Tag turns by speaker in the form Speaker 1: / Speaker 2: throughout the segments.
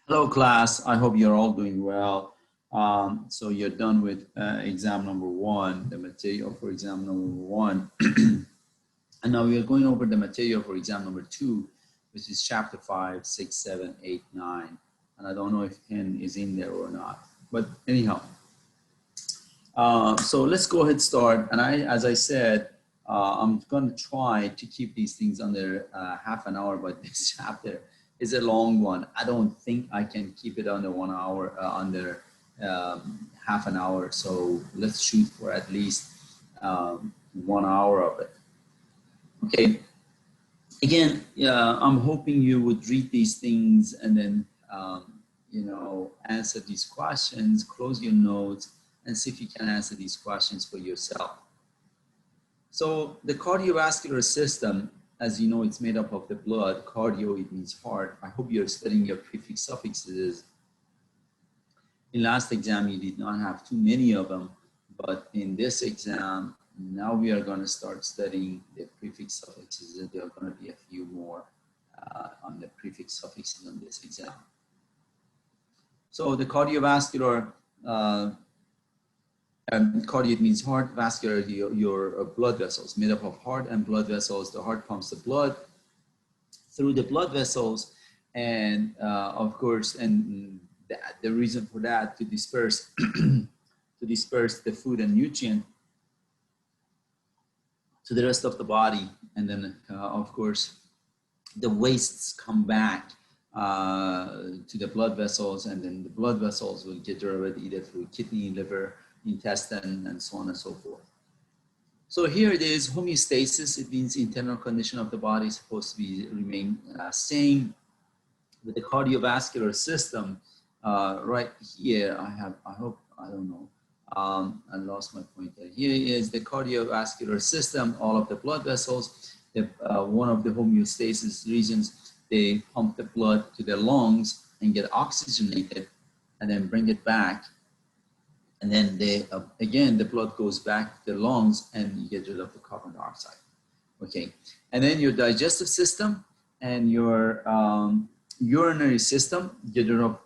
Speaker 1: Hello class, I hope you're all doing well. So you're done with exam number one, the material for exam number one. And now we are going over the material for exam number two, which is chapter 5, 6, 7, 8, 9. And I don't know if N is in there or not, but anyhow. So let's go ahead and start. And as I said, I'm going to try to keep these things under half an hour, but this chapter is a long one. I don't think I can keep it under 1 hour, under half an hour. So let's shoot for at least 1 hour of it. Okay. Again, I'm hoping you would read these things and then, answer these questions, close your notes, and see if you can answer these questions for yourself. So the cardiovascular system, as you know, it's made up of the blood. Cardio, it means heart. I hope you're studying your prefix suffixes. In last exam, you did not have too many of them, but in this exam, now we are going to start studying the prefix suffixes. There are going to be a few more on the prefix suffixes on this exam. So the cardiovascular, cardio means heart, vascular, your blood vessels, made up of heart and blood vessels. The heart pumps the blood through the blood vessels, and of course, and the reason for that, to disperse the food and nutrient to the rest of the body. And then of course the wastes come back to the blood vessels, and then the blood vessels will get rid of it either through kidney, liver, intestine, and so on and so forth. So here it is, homeostasis. It means internal condition of the body is supposed to remain same. With the cardiovascular system, right here, I lost my point there. Here is the cardiovascular system, all of the blood vessels. One of the homeostasis regions, they pump the blood to the lungs and get oxygenated and then bring it back. And then again, the blood goes back to the lungs and you get rid of the carbon dioxide. Okay. And then your digestive system and your urinary system get rid of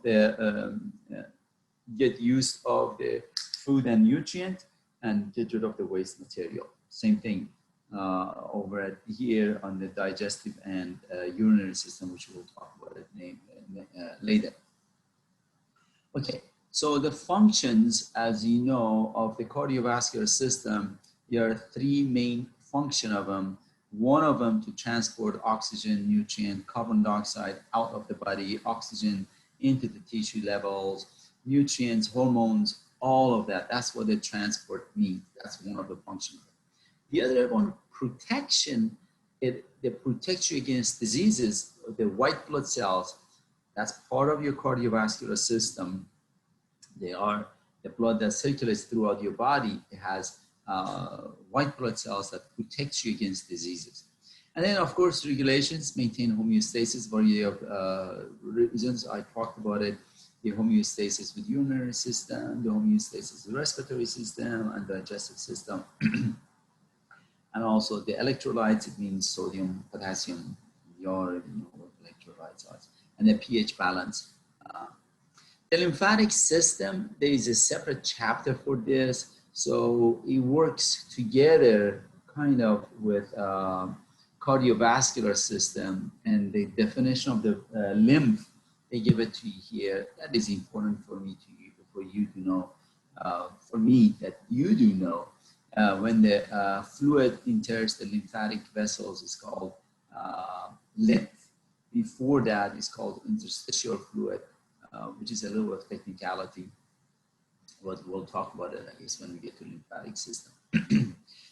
Speaker 1: get use of the food and nutrient and get rid of the waste material. Same thing over at here on the digestive and urinary system, which we'll talk about it later. Okay. So the functions, as you know, of the cardiovascular system, there are three main functions of them. One of them to transport oxygen, nutrient, carbon dioxide out of the body, oxygen into the tissue levels, nutrients, hormones, all of that. That's what the transport means. That's one of the functions. The other one, protection, it protects you against diseases. The white blood cells, that's part of your cardiovascular system. They are the blood that circulates throughout your body. It has white blood cells that protects you against diseases. And then, of course, regulations, maintain homeostasis, variety of reasons. I talked about it, the homeostasis with urinary system, the homeostasis with respiratory system and digestive system. And also the electrolytes, it means sodium, potassium, you already know what electrolytes are, and the pH balance. The lymphatic system, there is a separate chapter for this. So it works together kind of with cardiovascular system, and the definition of the lymph, they give it to you here. That is important for you to know, for me that you do know. When the fluid enters the lymphatic vessels, it's called lymph. Before that, it's called interstitial fluid. Which is a little bit of technicality, but we'll talk about it, I guess, when we get to lymphatic system.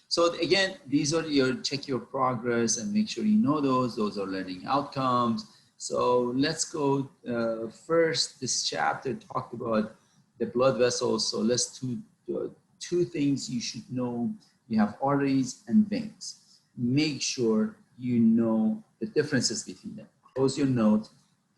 Speaker 1: So again, these are check your progress and make sure you know those. Those are learning outcomes. So let's go first. This chapter talked about the blood vessels. So let's do two things you should know. You have arteries and veins. Make sure you know the differences between them. Close your note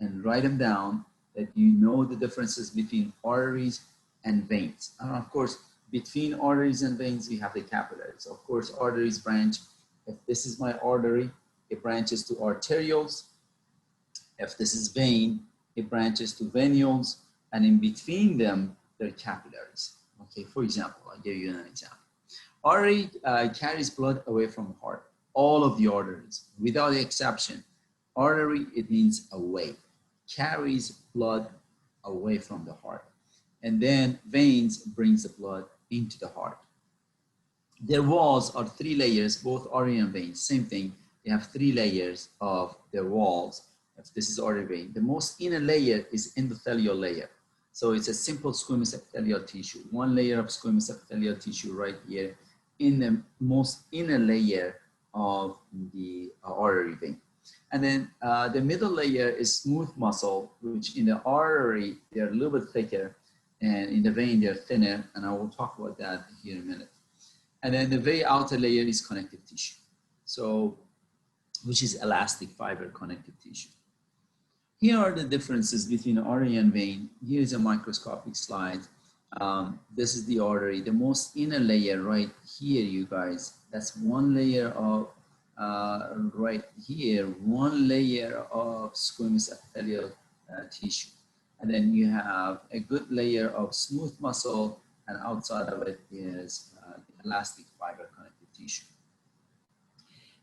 Speaker 1: and write them down, that you know the differences between arteries and veins. And of course, between arteries and veins, we have the capillaries. Of course, arteries branch. If this is my artery, it branches to arterioles. If this is vein, it branches to venules, and in between them, there are capillaries. Okay, for example, I'll give you an example. Artery carries blood away from the heart. All of the arteries, without exception. Artery, it means away, carries blood away from the heart. And then veins brings the blood into the heart. Their walls are 3 layers, both artery and veins, same thing. They have 3 layers of their walls. If this is artery vein, the most inner layer is endothelial layer. So it's a simple squamous epithelial tissue. 1 layer of squamous epithelial tissue right here in the most inner layer of the artery vein. And then the middle layer is smooth muscle, which in the artery, they're a little bit thicker, and in the vein, they're thinner, and I will talk about that here in a minute. And then the very outer layer is connective tissue, so which is elastic fiber connective tissue. Here are the differences between artery and vein. Here is a microscopic slide. This is the artery. The most inner layer right here, you guys, that's 1 layer of, right here, 1 layer of squamous epithelial tissue. And then you have a good layer of smooth muscle, and outside of it is elastic fiber connective tissue.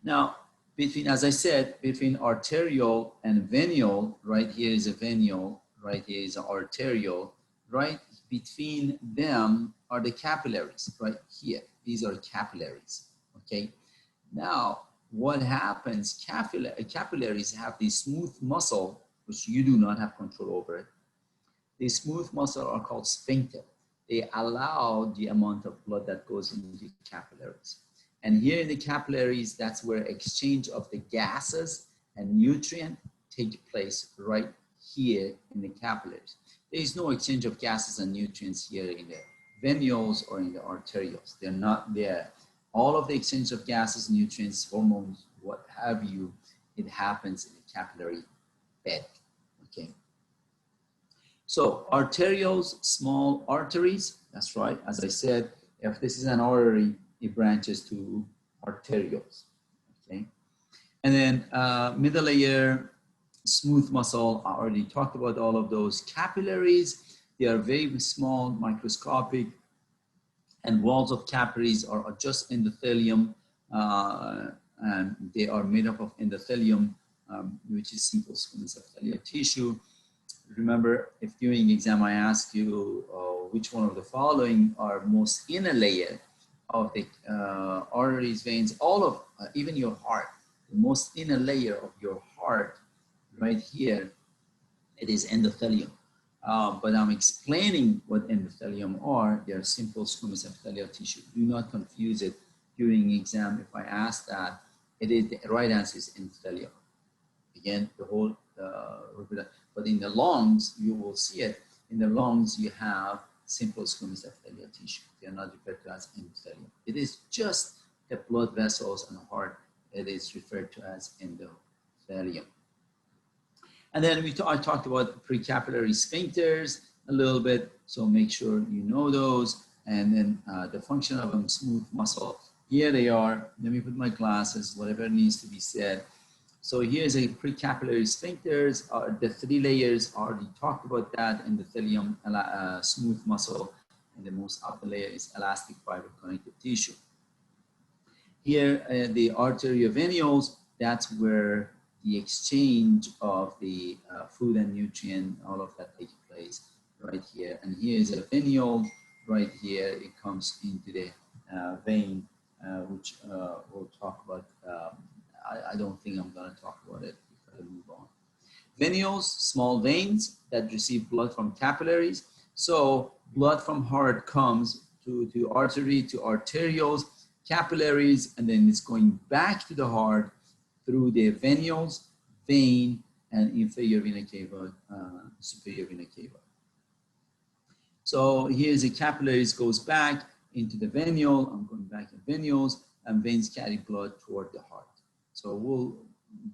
Speaker 1: Now, between, as I said, between arteriole and venule, right here is a venule, right here is an arteriole, right between them are the capillaries, right here. These are capillaries, okay? Now, what happens, capillaries have the smooth muscle, which you do not have control over it. The smooth muscle are called sphincter. They allow the amount of blood that goes into capillaries. And here in the capillaries, that's where exchange of the gases and nutrient take place right here in the capillaries. There is no exchange of gases and nutrients here in the venules or in the arterioles. They're not there. All of the exchange of gases, nutrients, hormones, what have you, it happens in the capillary bed, okay? So arterioles, small arteries, that's right. As I said, if this is an artery, it branches to arterioles, okay? And then middle layer, smooth muscle, I already talked about all of those. Capillaries, they are very small, microscopic, and walls of capillaries are just endothelium, and they are made up of endothelium, which is simple squamous epithelial tissue. Remember, if during exam I ask you which one of the following are most inner layer of the arteries, veins, all of, even your heart, the most inner layer of your heart, right here, it is endothelium. But I'm explaining what endothelium are. They are simple squamous epithelial tissue. Do not confuse it during exam. If I ask that, it is the right answer is endothelium. Again, the whole, but in the lungs, you will see it. In the lungs, you have simple squamous epithelial tissue. They are not referred to as endothelium. It is just the blood vessels and heart. It is referred to as endothelium. And then I talked about precapillary sphincters a little bit, so make sure you know those. And then the function of a smooth muscle. Here they are. Let me put my glasses, whatever needs to be said. So here's a precapillary sphincters. The 3 layers, already talked about that. Endothelium, smooth muscle, and the most upper layer is elastic fiber connective tissue. Here, the arteriovenules, that's where the exchange of the food and nutrient, all of that takes place right here. And here is a venule right here. It comes into the vein, which we'll talk about. I don't think I'm going to talk about it. We've got to move on. Venules, small veins that receive blood from capillaries. So blood from heart comes to artery, to arterioles, capillaries, and then it's going back to the heart through the venules, vein, and inferior vena cava, superior vena cava. So here's the capillaries goes back into the venule. I'm going back to venules, and veins carry blood toward the heart. So we'll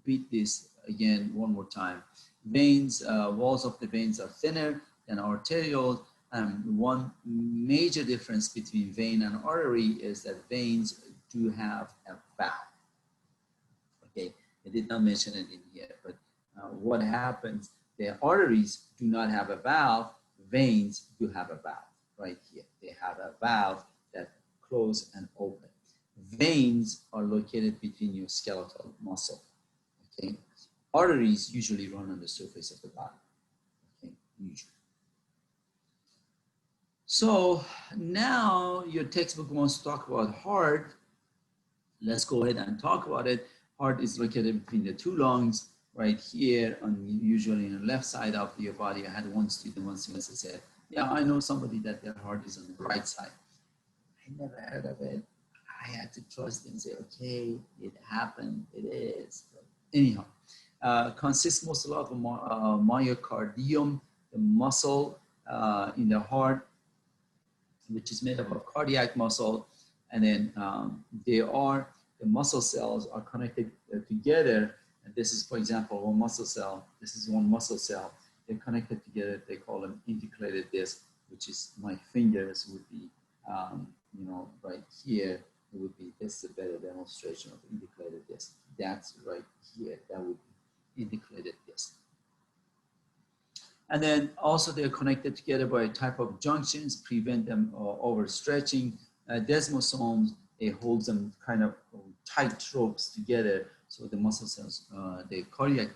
Speaker 1: beat this again one more time. Veins, walls of the veins are thinner than arterioles. One major difference between vein and artery is that veins do have a valve. Okay, I did not mention it in here, but what happens, the arteries do not have a valve, veins do have a valve right here. They have a valve that close and open. Veins are located between your skeletal muscle, okay? Arteries usually run on the surface of the body, okay, usually. So now your textbook wants to talk about heart. Let's go ahead and talk about it. Heart is located between the two lungs right here, usually on the left side of your body. I had one student once said, yeah, I know somebody that their heart is on the right side. I never heard of it. I had to trust and say, okay, it happened, it is. But anyhow, consists mostly of a myocardium, the muscle in the heart, which is made up of cardiac muscle. And then the muscle cells are connected together. And this is, for example, one muscle cell. This is one muscle cell. They're connected together. They call them integrated disc, which is my fingers would be, you know, right here. It would be, this is a better demonstration of integrated disc. That's right here. That would be integrated disc. And then also they're connected together by a type of junctions, prevent them overstretching. Desmosomes, it holds them kind of tight ropes together so the muscle cells, the cardiac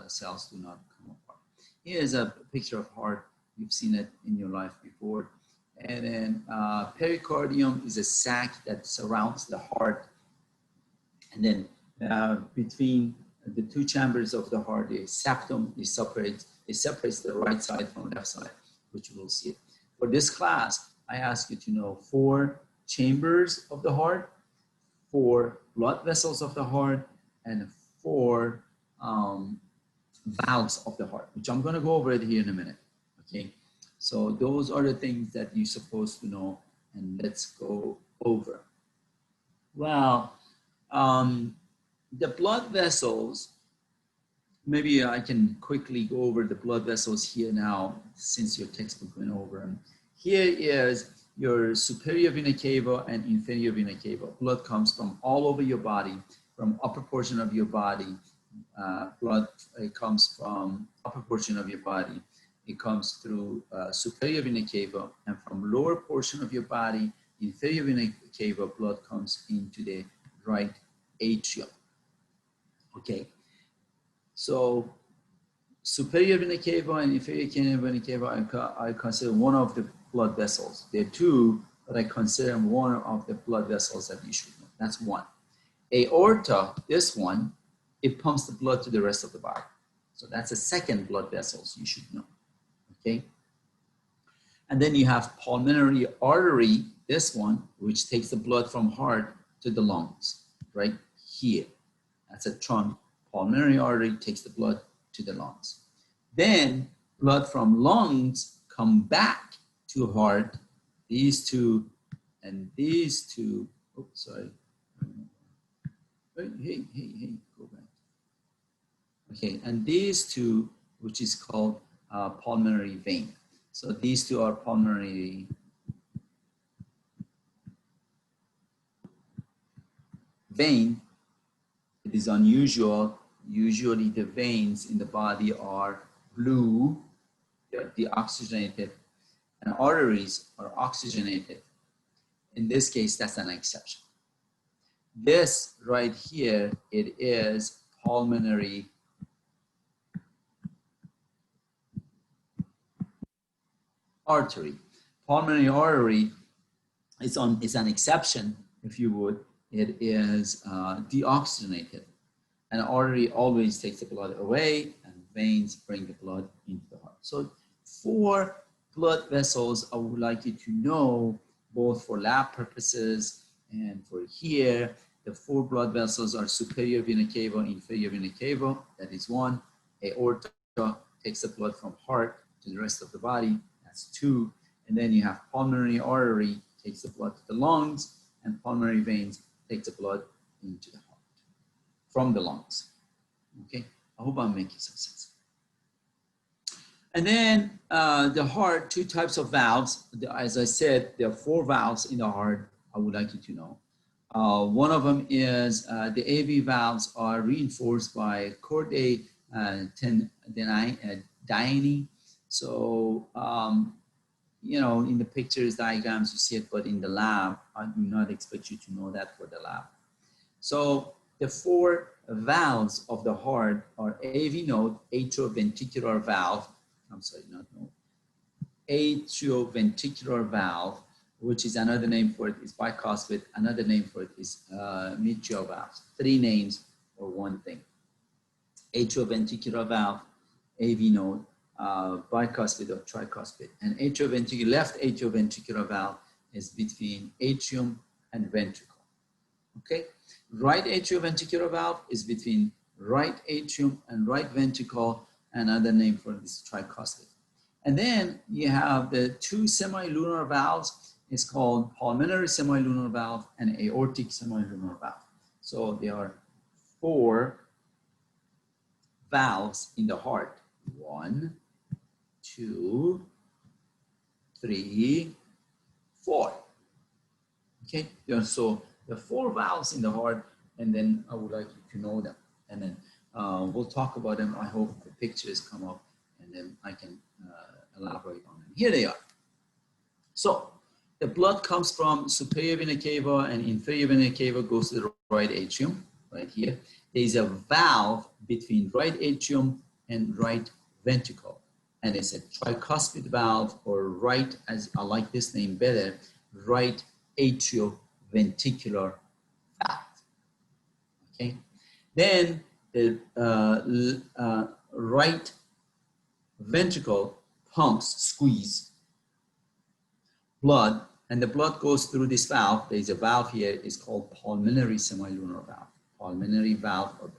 Speaker 1: cells do not come apart. Here's a picture of heart. You've seen it in your life before. And then pericardium is a sac that surrounds the heart. And then between the two chambers of the heart, the septum is separates the right side from left side, which you will see. For this class, I ask you to know 4 chambers of the heart, 4 blood vessels of the heart, and 4 valves of the heart, which I'm going to go over it here in a minute. Okay, so those are the things that you're supposed to know, and let's go over. Well, the blood vessels, maybe I can quickly go over the blood vessels here now, since your textbook went over them. Here is your superior vena cava and inferior vena cava. Blood comes from all over your body, from upper portion of your body. Blood comes from upper portion of your body. It comes through superior vena cava, and from lower portion of your body, inferior vena cava, blood comes into the right atrium. Okay, so superior vena cava and inferior vena cava, I consider one of the blood vessels. There are 2, but I consider them one of the blood vessels that you should know. That's one. Aorta, this one, it pumps the blood to the rest of the body. So that's a second blood vessels you should know. Okay. And then you have pulmonary artery, this one, which takes the blood from heart to the lungs, right here. That's a trunk. Pulmonary artery takes the blood to the lungs. Then blood from lungs come back to heart. These 2 and these 2. Oops, sorry. Hey, go back. Okay, and these 2, which is called pulmonary vein. So these 2 are pulmonary vein. It is unusual. Usually the veins in the body are blue, they're deoxygenated, and arteries are oxygenated. In this case, that's an exception. This right here, it is pulmonary artery. Pulmonary artery is an exception, if you would. It is deoxygenated. An artery always takes the blood away, and veins bring the blood into the heart. So 4 blood vessels I would like you to know, both for lab purposes and for here. The 4 blood vessels are superior vena cava, inferior vena cava. That is 1. Aorta takes the blood from heart to the rest of the body. That's 2. And then you have pulmonary artery, takes the blood to the lungs, and pulmonary veins take the blood into the heart from the lungs. Okay, I hope I'm making some sense. And then the heart, 2 types of valves. As I said, there are 4 valves in the heart I would like you to know. One of them is the AV valves are reinforced by chordae Diany. So, you know, in the pictures, diagrams, you see it, but in the lab, I do not expect you to know that for the lab. So the four valves of the heart are AV node, atrioventricular valve, I'm sorry, not node, atrioventricular valve, which is another name for it is bicuspid, another name for it is mitral valve. Three names for one thing. Atrioventricular valve, AV node, bicuspid or tricuspid. And left atrioventricular valve is between atrium and ventricle. Okay, right atrioventricular valve is between right atrium and right ventricle, another name for this tricuspid. And then you have the two semilunar valves. It's called pulmonary semilunar valve and aortic semilunar valve. So there are four valves in the heart. 1, 2, 3, 4. Okay, so the four valves in the heart, and then I would like you to know them. And then we'll talk about them. I hope the pictures come up, and then I can elaborate on them. Here they are. So the blood comes from superior vena cava and inferior vena cava goes to the right atrium, right here. There is a valve between right atrium and right ventricle. And it's a tricuspid valve, or right, as I like this name better, right atrioventricular valve. Okay. Then the right ventricle pumps, squeeze blood, and the blood goes through this valve. There's a valve here, it's called pulmonary semilunar valve. Pulmonary valve, or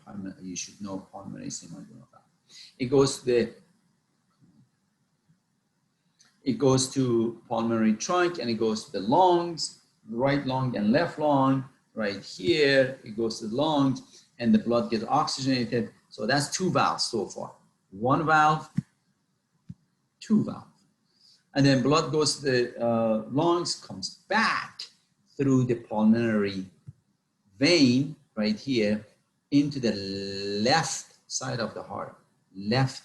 Speaker 1: you should know pulmonary semilunar valve. It goes to pulmonary trunk, and it goes to the lungs, right lung and left lung. Right here, it goes to the lungs, and the blood gets oxygenated. So that's two valves so far. One valve, two valves. And then blood goes to the lungs, comes back through the pulmonary vein right here into the left side of the heart, left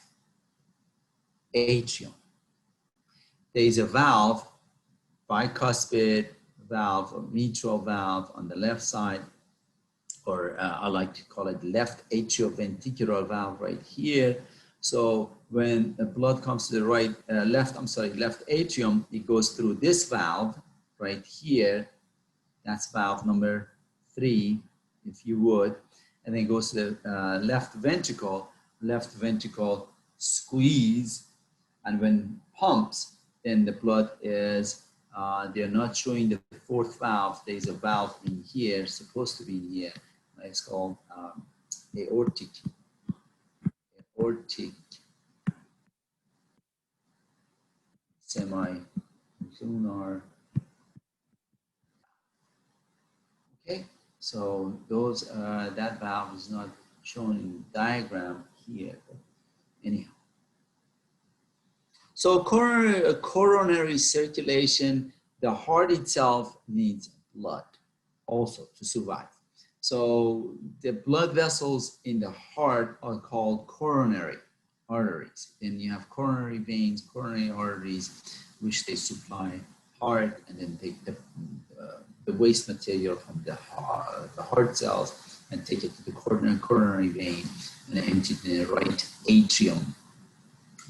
Speaker 1: atrium. There is a valve, bicuspid valve or mitral valve on the left side, or I like to call it left atrioventricular valve right here. So when the blood comes to the left atrium, it goes through this valve right here. That's valve number 3, if you would. And then it goes to the left ventricle squeeze. And when pumps, then the blood is, they're not showing the fourth valve. There's a valve in here, supposed to be in here. It's called aortic semilunar. Okay, so those that valve is not shown in the diagram here, but anyhow. So coronary circulation, the heart itself needs blood also to survive. So the blood vessels in the heart are called coronary arteries. Then you have coronary veins, coronary arteries, which they supply heart, and then take the waste material from the heart cells and take it to the coronary vein and empty it in the right atrium,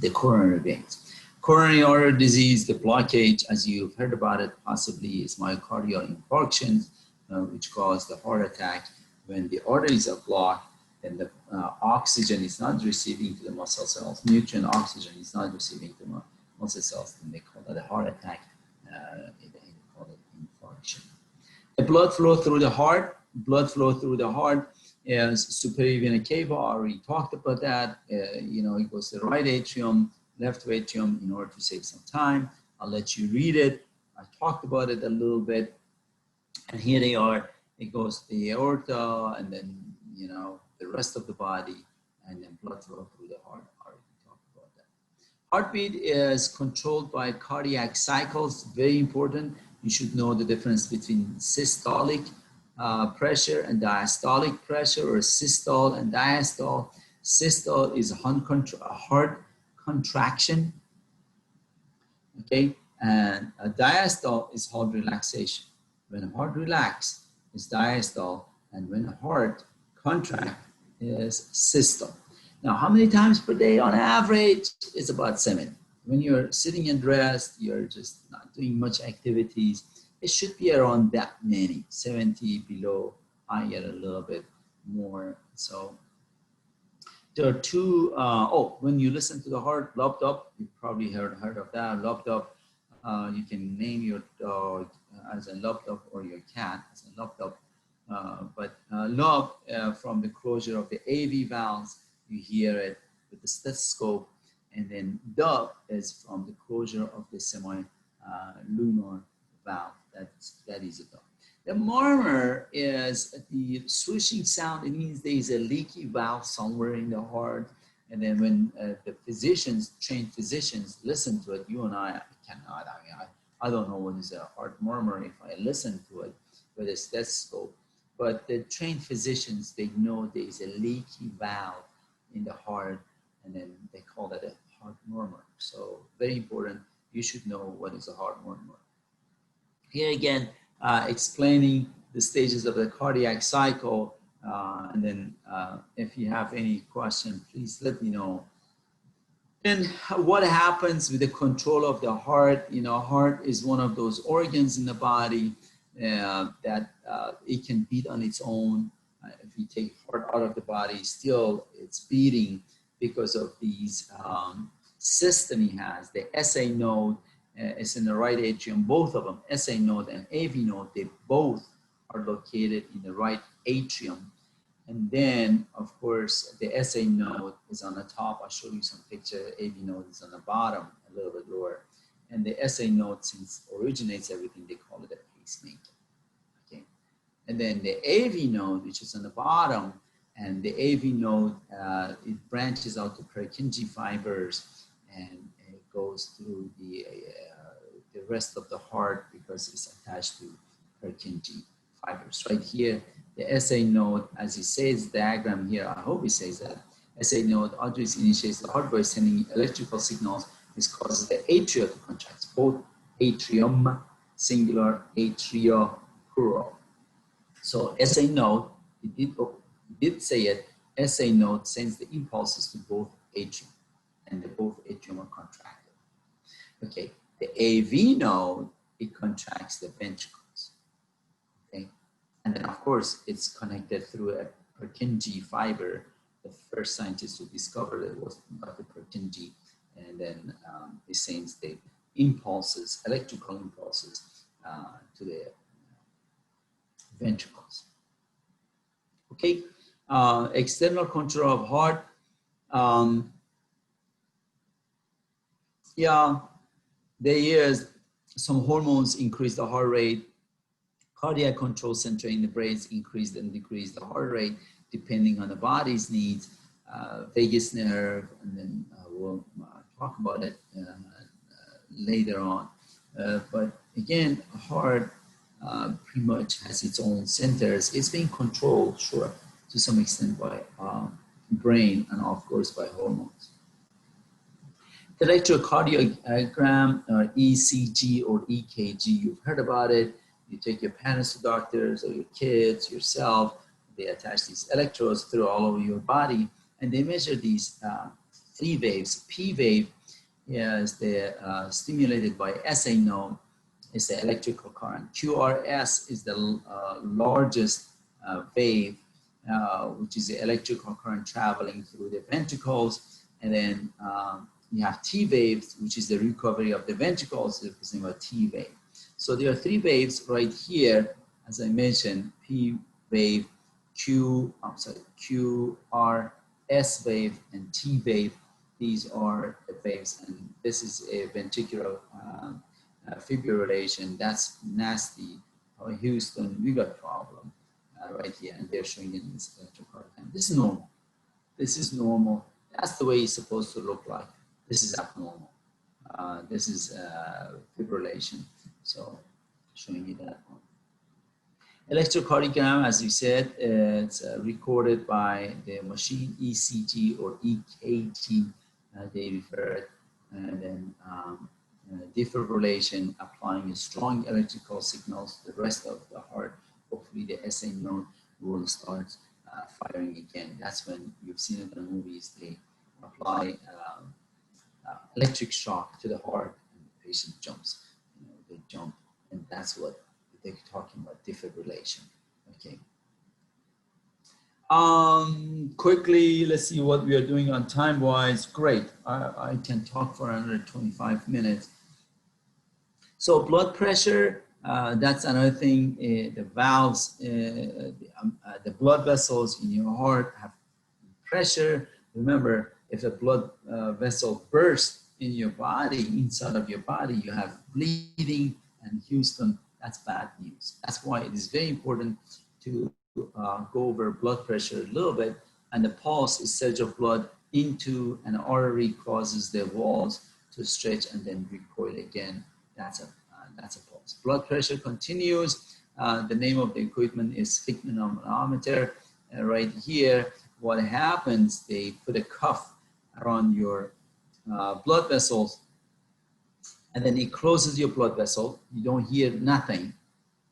Speaker 1: the coronary veins. Coronary artery disease, the blockage, as you've heard about it, possibly is myocardial infarction, which causes the heart attack. When the arteries are blocked, then the oxygen is not receiving to the muscle cells, nutrient oxygen is not receiving to the muscle cells, and they call that a heart attack, they call it infarction. The blood flow through the heart, is superior vena cava, I already talked about that. It goes to the right atrium, left atrium. In order to save some time, I'll let you read it. I talked about it a little bit. And here they are. It goes to the aorta, and then, the rest of the body, and then blood flow through the heart. I already talked about that. Heartbeat is controlled by cardiac cycles. Very important. You should know the difference between systolic pressure and diastolic pressure, or systole and diastole. Systole is a heart contraction, okay? And a diastole is heart relaxation. When a heart relaxes, it's diastole, and when a heart contracts, is systole. Now, how many times per day on average? It's about 7. When you're sitting and rest, you're just not doing much activities, it should be around that many, 70 below, higher a little bit more. So there are two, when you listen to the heart, lopped up, you probably heard of that, lopped up. You can name your dog as a lopped up or your cat as a lopped up. But lob from the closure of the AV valves, you hear it with the stethoscope, and then dub is from the closure of the semi-lunar valve. That is a dub. The murmur is the swishing sound. It means there is a leaky valve somewhere in the heart. And then when the physicians, trained physicians, listen to it, you and I cannot. I don't know what is a heart murmur if I listen to it with a stethoscope. But the trained physicians, they know there is a leaky valve in the heart, and then they call that a heart murmur. So very important. You should know what is a heart murmur. Here again, explaining the stages of the cardiac cycle. And then if you have any question, please let me know. And what happens with the control of the heart? You know, heart is one of those organs in the body that it can beat on its own. If you take heart out of the body, still it's beating because of these system he has. The SA node is in the right atrium, both of them, SA node and AV node, they both are located in the right atrium. And then, of course, the SA node is on the top. I'll show you some picture. AV node is on the bottom, a little bit lower. And the SA node, since originates everything, they call it a pacemaker. Okay. And then the AV node, which is on the bottom, and the AV node, it branches out to Purkinje fibers, and it goes through the rest of the heart because it's attached to Purkinje fibers. Right here, the SA node, as it says, diagram here, I hope it says that. SA node, arteries initiates the heart by sending electrical signals. This causes the atria to contract, both atrium, singular, atria, plural. So SA node, it did say it, SA node sends the impulses to both atrium, and the both atrium are contracted. Okay, the AV node, it contracts the ventricles. Okay, and then of course it's connected through a Purkinje fiber. The first scientist who discovered it was Dr. Purkinje, and then it sends the impulses, electrical impulses, to the ventricles. Okay, external control of heart. Yeah, there is some hormones increase the heart rate. Cardiac control center in the brain increase and decrease the heart rate depending on the body's needs. Vagus nerve, and then we'll talk about it later on. But again, heart pretty much has its own centers. It's being controlled, sure, to some extent by brain and of course by hormones. The electrocardiogram, or ECG or EKG, you've heard about it. You take your parents to doctors or your kids, yourself, they attach these electrodes through all over your body, and they measure these 3 waves. P wave is stimulated by SA node, is the electrical current. QRS is the largest wave, which is the electrical current traveling through the ventricles, and then you have T waves, which is the recovery of the ventricles, representing a T wave. So there are 3 waves right here, as I mentioned, P wave, QRS wave, and T wave. These are the waves, and this is a ventricular fibrillation. That's nasty. Houston, we got problem right here, and they're showing in this electrocardiogram. This is normal. This is normal. That's the way it's supposed to look like. This is abnormal. This is fibrillation. So showing you that one. Electrocardiogram, as you said, it's recorded by the machine ECG or EKG, they refer it, and then defibrillation, applying strong electrical signals to the rest of the heart. Hopefully the SA node will start firing again. That's when you've seen it in the movies, they apply electric shock to the heart and the patient jumps. You know, they jump, and that's what they're talking about, defibrillation. Okay. Quickly, let's see what we are doing on time-wise. Great. I can talk for another 25 minutes. So blood pressure, that's another thing. The valves, the blood vessels in your heart have pressure. Remember, if a blood vessel bursts in your body, inside of your body, you have bleeding, and Houston, that's bad news. That's why it is very important to go over blood pressure a little bit. And the pulse is surge of blood into an artery causes the walls to stretch and then recoil again. That's a pulse. Blood pressure continues. The name of the equipment is Sphygmomanometer. Right here, what happens, they put a cuff around your blood vessels, and then it closes your blood vessel. You don't hear nothing,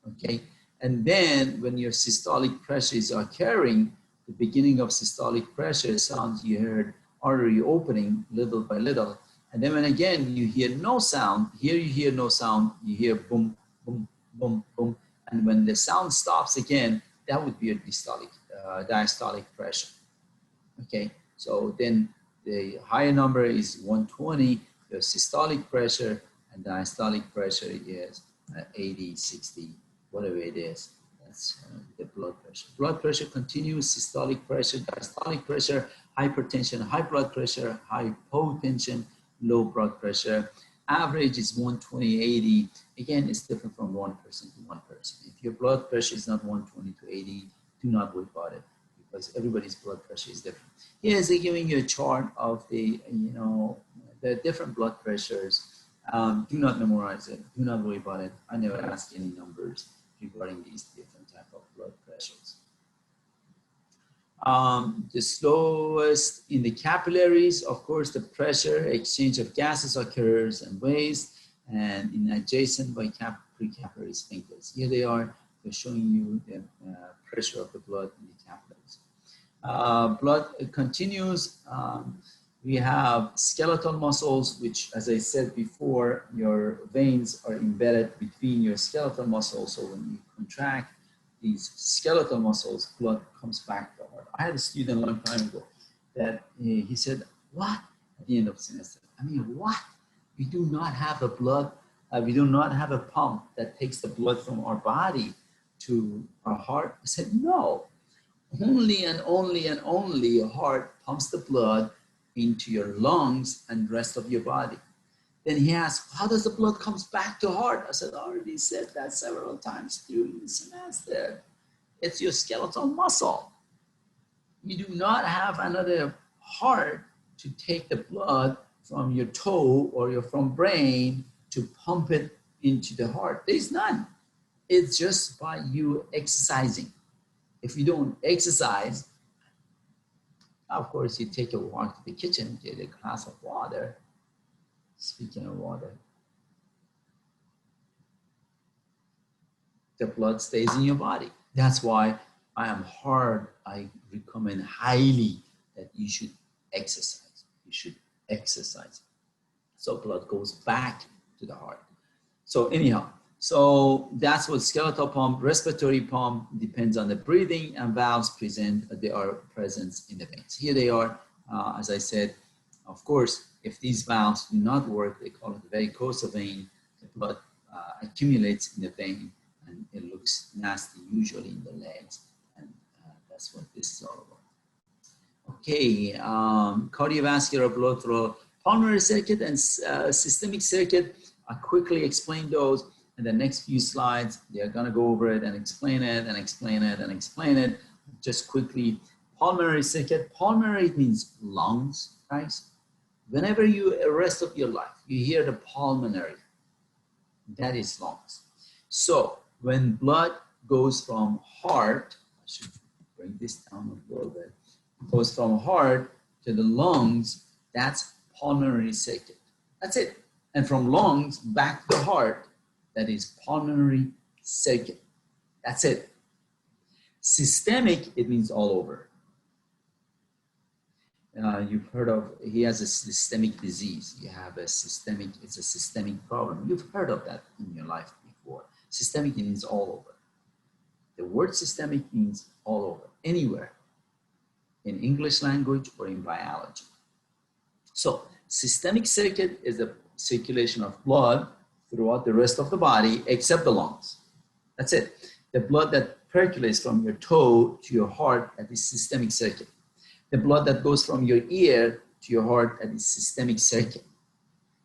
Speaker 1: okay? And then when your systolic pressures are occurring, the beginning of systolic pressure sounds, you heard artery opening little by little. And then when again you hear no sound, here you hear no sound, you hear boom, boom, boom, boom. And when the sound stops again, that would be a diastolic pressure. Okay, so then the higher number is 120, your systolic pressure, and diastolic pressure is 80, 60, whatever it is. That's the blood pressure. Blood pressure continues, systolic pressure, diastolic pressure, hypertension, high blood pressure, hypotension, low blood pressure. Average is 120, 80. Again, it's different from one person to one person. If your blood pressure is not 120 to 80, do not worry about it, because everybody's blood pressure is different. Here's giving you a chart of the, the different blood pressures. Do not memorize it. Do not worry about it. I never ask any numbers regarding these different type of blood pressures. The slowest in the capillaries, of course, the pressure exchange of gases occurs and waste, and in adjacent by precapillary sphincters. Here they are. They're showing you the pressure of the blood in the capillaries. Blood continues. We have skeletal muscles, which, as I said before, your veins are embedded between your skeletal muscles. So when you contract these skeletal muscles, blood comes back to the heart. I had a student a long time ago that he said, "What?" At the end of the semester, I mean, what? We do not have a blood. We do not have a pump that takes the blood from our body to our heart. I said, no. Only and only and only your heart pumps the blood into your lungs and rest of your body. Then he asked, how does the blood comes back to heart? I said, I already said that several times during the semester. It's your skeletal muscle. You do not have another heart to take the blood from your toe or from brain to pump it into the heart. There's none. It's just by you exercising. If you don't exercise, of course, you take a walk to the kitchen, get a glass of water. Speaking of water, the blood stays in your body. That's why I recommend highly that you should exercise. You should exercise. So blood goes back to the heart. So anyhow, so that's what skeletal pump, respiratory pump depends on the breathing, and valves they are present in the veins. Here they are, as I said. Of course, if these valves do not work, they call it the varicose vein. The blood accumulates in the vein, and it looks nasty, usually in the legs, and that's what this is all about. Okay, cardiovascular blood flow, pulmonary circuit and systemic circuit. I'll quickly explain those. In the next few slides, they're going to go over it and explain it and explain it and explain it. Just quickly, pulmonary circuit. Pulmonary means lungs, guys. Whenever you, the rest of your life, you hear the pulmonary, that is lungs. So when blood goes from heart, I should bring this down a little bit, goes from heart to the lungs, that's pulmonary circuit. That's it. And from lungs back to the heart, that is pulmonary circuit. That's it. Systemic, it means all over. You've heard of, he has a systemic disease. You have a systemic, it's a systemic problem. You've heard of that in your life before. Systemic means all over. The word systemic means all over, anywhere, in English language or in biology. So systemic circuit is the circulation of blood throughout the rest of the body except the lungs. That's it. The blood that percolates from your toe to your heart, that is systemic circuit. The blood that goes from your ear to your heart, that is systemic circuit.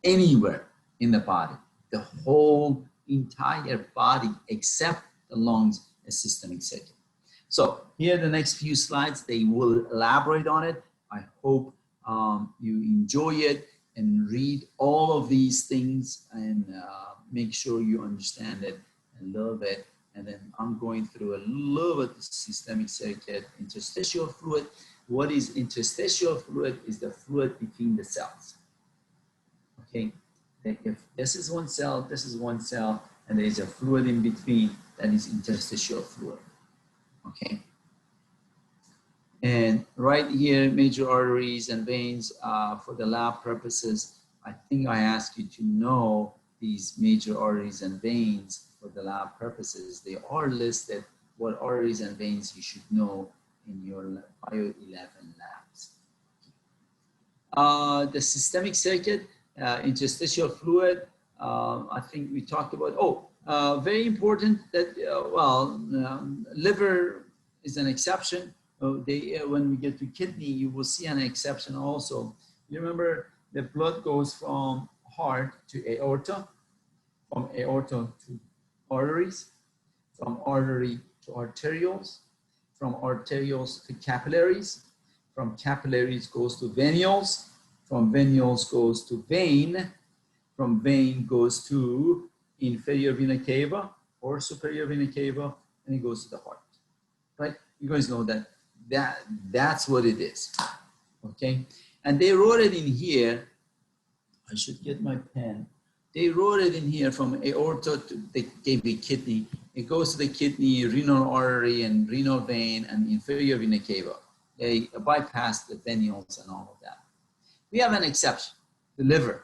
Speaker 1: Anywhere in the body, the whole entire body except the lungs is systemic circuit. So here the next few slides, they will elaborate on it. I hope you enjoy it and read all of these things and make sure you understand it a little bit. And then I'm going through a little bit of systemic circuit, interstitial fluid. What is interstitial fluid? Is the fluid between the cells. Okay, if this is one cell, this is one cell, and there is a fluid in between, that is interstitial fluid. Okay. And right here, major arteries and veins for the lab purposes. I think I asked you to know these major arteries and veins for the lab purposes. They are listed, what arteries and veins you should know in your Bio 11 labs. The systemic circuit, interstitial fluid, I think we talked about, very important that, liver is an exception. When we get to kidney, you will see an exception also. You remember the blood goes from heart to aorta, from aorta to arteries, from artery to arterioles, from arterioles to capillaries, from capillaries goes to venules, from venules goes to vein, from vein goes to inferior vena cava or superior vena cava, and it goes to the heart, right? You guys know that's what it is, okay? And they wrote it in here. I should get my pen. They wrote it in here from aorta to, they gave me kidney. It goes to the kidney, renal artery, and renal vein, and inferior vena cava. They bypass the venules and all of that. We have an exception, the liver.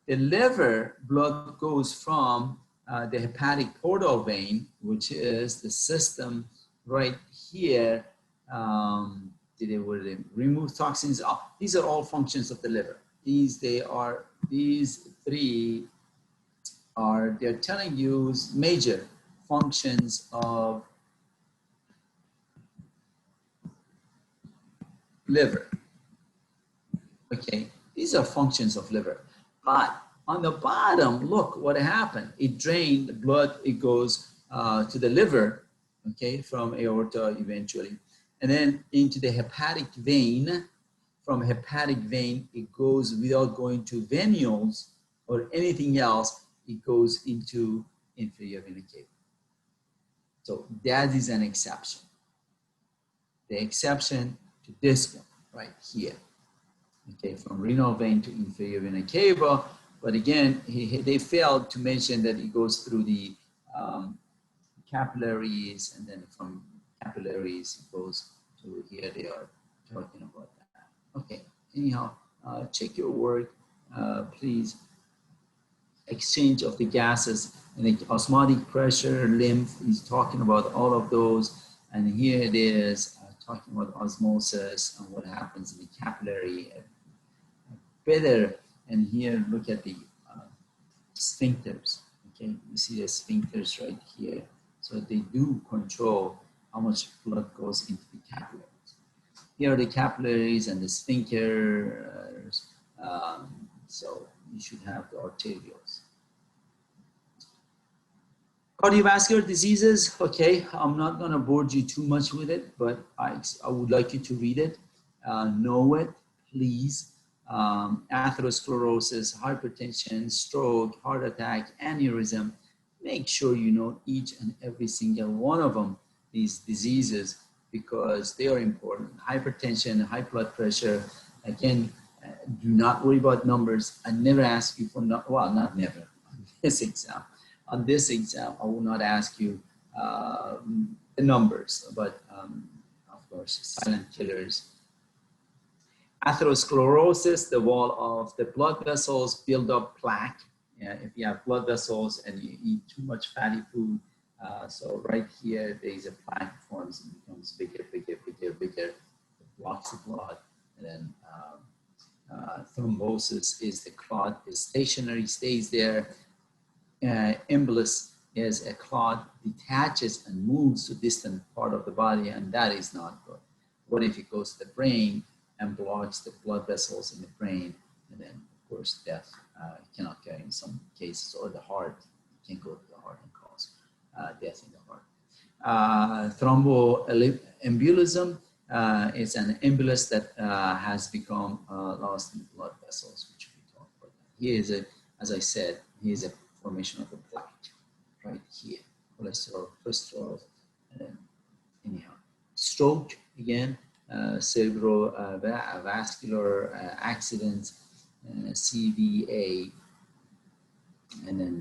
Speaker 1: The liver blood goes from the hepatic portal vein, which is the system right here. Did they remove toxins? Oh, these are all functions of the liver. These three are, they're telling you major functions of liver. Okay, these are functions of liver. But on the bottom, look what happened. It drained the blood, it goes to the liver, okay, from aorta eventually. And then into the hepatic vein. From hepatic vein, it goes without going to venules or anything else, it goes into inferior vena cava. So that is an exception. The exception to this one right here. Okay, from renal vein to inferior vena cava. But again, they failed to mention that it goes through the capillaries, and then from capillaries, it goes to here. They are talking about that. Okay, anyhow, check your work, please. Exchange of the gases and the osmotic pressure, lymph, he's talking about all of those. And here it is talking about osmosis and what happens in the capillary. Better, and here look at the sphincters. Okay, you see the sphincters right here. So they do control how much blood goes into the capillaries. Here are the capillaries and the sphincters. So you should have the arterioles. Cardiovascular diseases, okay, I'm not going to bore you too much with it, but I would like you to read it, know it, please. Atherosclerosis, hypertension, stroke, heart attack, aneurysm, make sure you know each and every single one of them, these diseases, because they are important. Hypertension, high blood pressure, again, do not worry about numbers. I never ask you for, well, not never, on this exam. On this exam, I will not ask you the numbers, but of course, silent killers. Atherosclerosis, the wall of the blood vessels build up plaque. If you have blood vessels and you eat too much fatty food, so right here, there is a plaque forms and becomes bigger, bigger, bigger, bigger. It blocks the blood. And then thrombosis is the clot is stationary, stays there. Embolus is a clot detaches and moves to distant part of the body, and that is not good. What if it goes to the brain and blocks the blood vessels in the brain, and then of course death cannot carry in some cases, or the heart can go to the heart and cause death in the heart. Thromboembolism is an embolus that has become lost in blood vessels, which we talked about. Here is a, as I said, here's a formation of the plaque right here. Cholesterol, cholesterol, and then anyhow. Stroke again. Cerebrovascular accidents, CVA, and then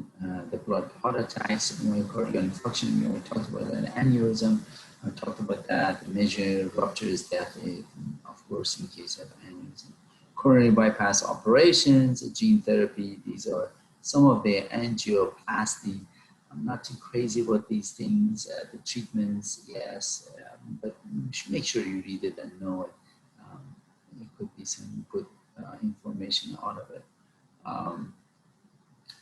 Speaker 1: the blood heart attacks, myocardial infarction. We talked about an aneurysm. I talked about that. The measure rupture is death, of course, in case of aneurysm. Coronary bypass operations, gene therapy. These are some of the angioplasty. I'm not too crazy about these things. The treatments, yes, but you should make sure you read it and know it. It could be some good information out of it.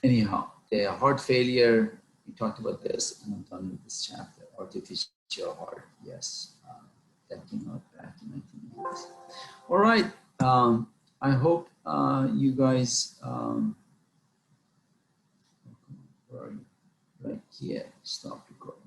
Speaker 1: Anyhow, the heart failure, we talked about this, and I'm done with this chapter. Artificial heart, yes, that came out back in 1980s. All right, I hope you guys, where are you? Right here, stop recording.